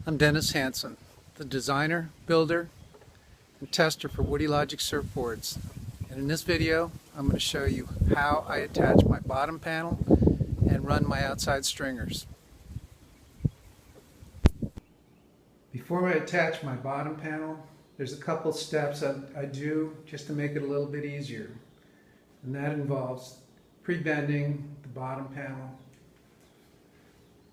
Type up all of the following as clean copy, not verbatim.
I'm Dennis Hanson, the designer, builder, and tester for Woody Logic surfboards. And in this video, I'm going to show you how I attach my bottom panel and run my outside stringers. Before I attach my bottom panel, there's a couple steps I do just to make it a little bit easier. And that involves pre-bending the bottom panel.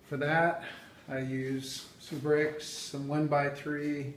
For that, I use some bricks, some 1x3,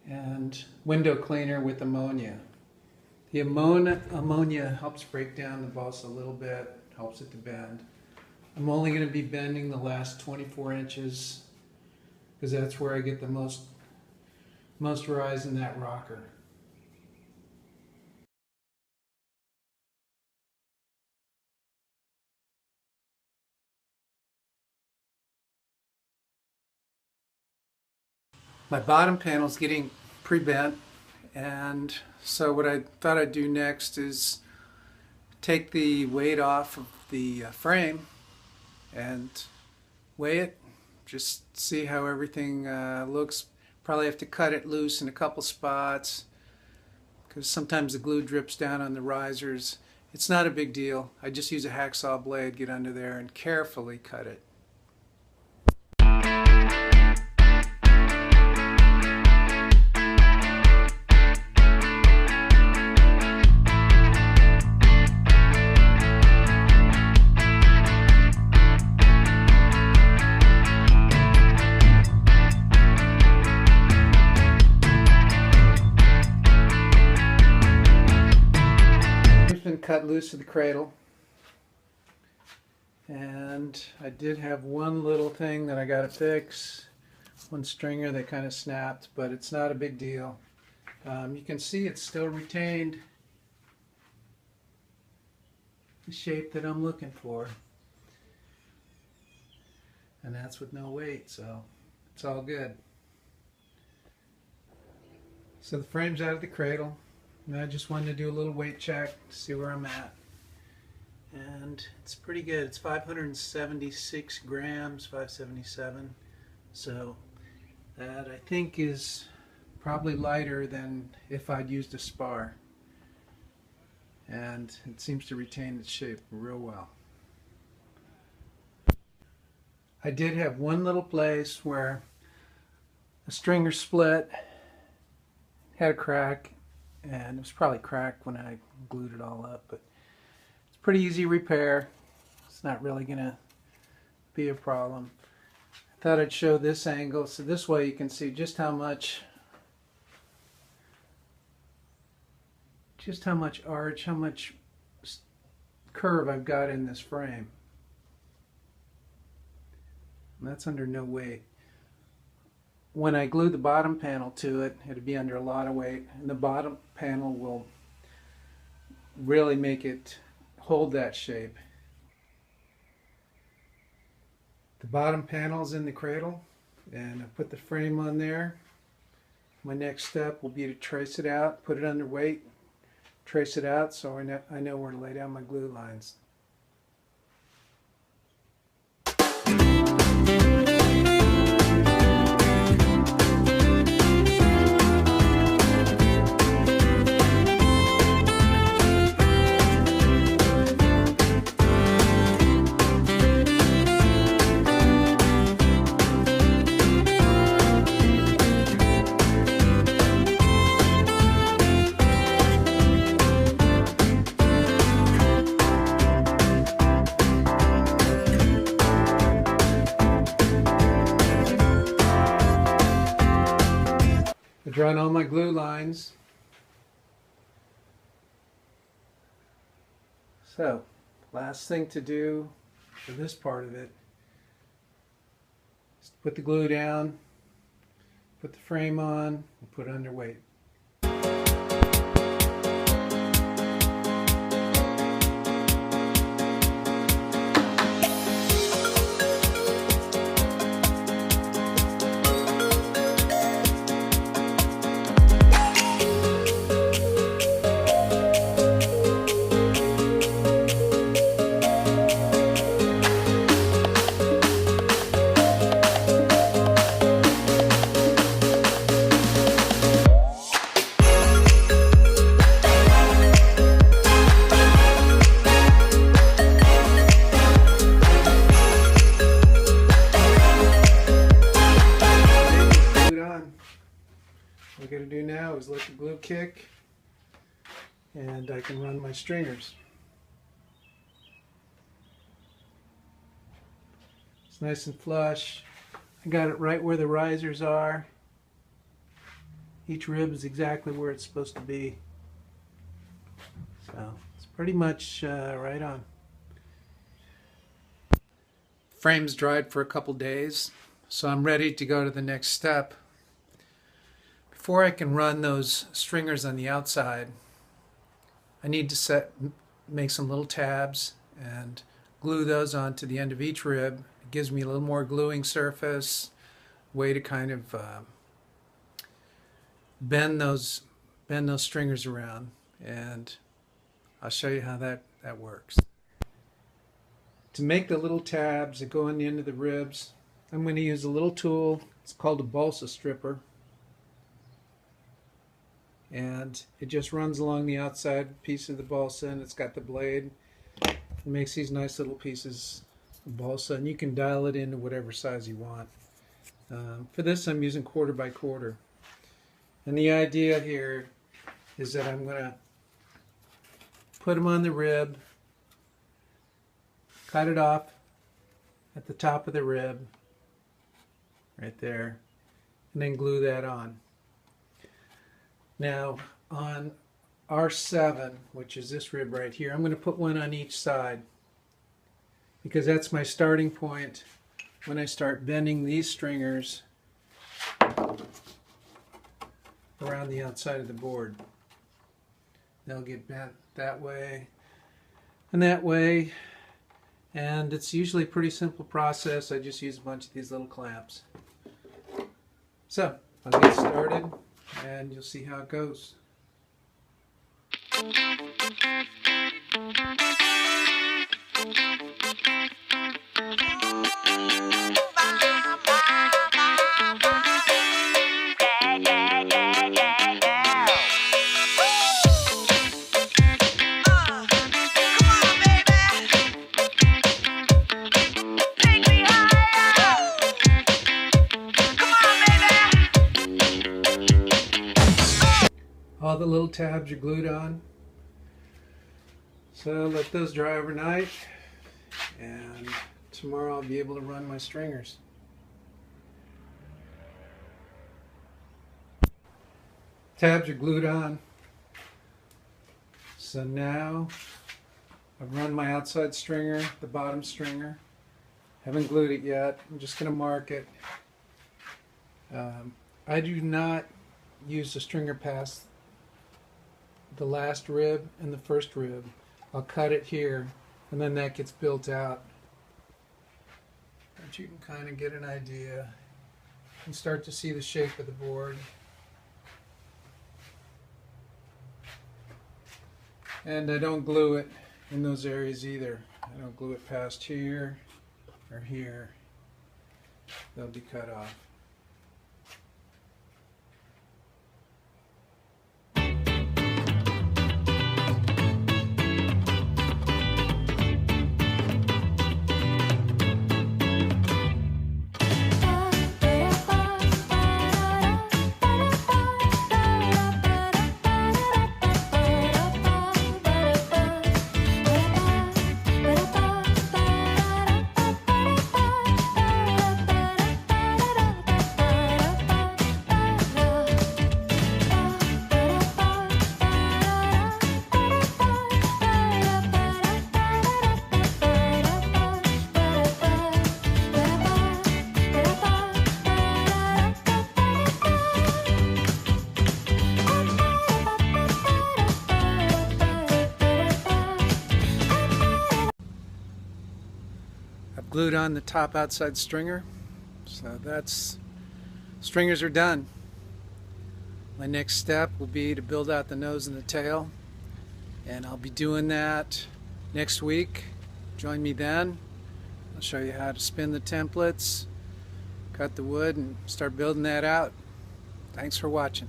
and window cleaner with ammonia. The ammonia helps break down the balsa a little bit, helps it to bend. I'm only going to be bending the last 24 inches because that's where I get the most rise in that rocker. My bottom panel is getting pre-bent, and so what I thought I'd do next is take the weight off of the frame and weigh it, just see how everything looks. Probably have to cut it loose in a couple spots because sometimes the glue drips down on the risers. It's not a big deal. I just use a hacksaw blade, get under there and carefully cut it. Cut loose of the cradle, and I did have one little thing that I got to fix, one stringer that kind of snapped, but it's not a big deal. You can see it's still retained the shape that I'm looking for, and that's with no weight, so it's all good. So the frame's out of the cradle. And I just wanted to do a little weight check to see where I'm at. And it's pretty good. It's 576 grams, 577. So that I think is probably lighter than if I'd used a spar. And it seems to retain its shape real well. I did have one little place where a stringer split, had a crack, and it was probably cracked when I glued it all up, but it's pretty easy repair. It's not really gonna be a problem. I thought I'd show this angle so this way you can see just how much arch, how much curve I've got in this frame. And that's under no weight. When I glue the bottom panel to it, it'll be under a lot of weight, and the bottom panel will really make it hold that shape. The bottom panel is in the cradle, and I put the frame on there. My next step will be to trace it out, put it under weight, trace it out so I know where to lay down my glue lines. I've drawn all my glue lines. So, last thing to do for this part of it is to put the glue down, put the frame on, and put it under weight. I got to do now is let the glue kick, and I can run my stringers. It's nice and flush. I got it right where the risers are. Each rib is exactly where it's supposed to be. So it's pretty much right on. Frame's dried for a couple days, so I'm ready to go to the next step. Before I can run those stringers on the outside, I need to make some little tabs and glue those onto the end of each rib. It gives me a little more gluing surface, way to kind of bend those stringers around, and I'll show you how that works. To make the little tabs that go on the end of the ribs, I'm going to use a little tool. It's called a balsa stripper, and it just runs along the outside piece of the balsa, and it's got the blade. It makes these nice little pieces of balsa, and you can dial it into whatever size you want. For this, I'm using 1/4 by 1/4, and the idea here is that I'm going to put them on the rib, cut it off at the top of the rib, right there, and then glue that on. Now, on R7, which is this rib right here, I'm going to put one on each side, because that's my starting point when I start bending these stringers around the outside of the board. They'll get bent that way and that way, and it's usually a pretty simple process. I just use a bunch of these little clamps. So I'll get started and you'll see how it goes. All the little tabs are glued on, so let those dry overnight, and tomorrow I'll be able to run my stringers. Tabs are glued on, so now I've run my outside stringer, the bottom stringer. Haven't glued it yet. I'm just going to mark it. I do not use the stringer past the last rib and the first rib. I'll cut it here, and then that gets built out. But you can kind of get an idea and start to see the shape of the board. And I don't glue it in those areas either. I don't glue it past here or here. They'll be cut off. I've glued on the top outside stringer, so stringers are done. My next step will be to build out the nose and the tail, and I'll be doing that next week. Join me then. I'll show you how to spin the templates, cut the wood, and start building that out. Thanks for watching.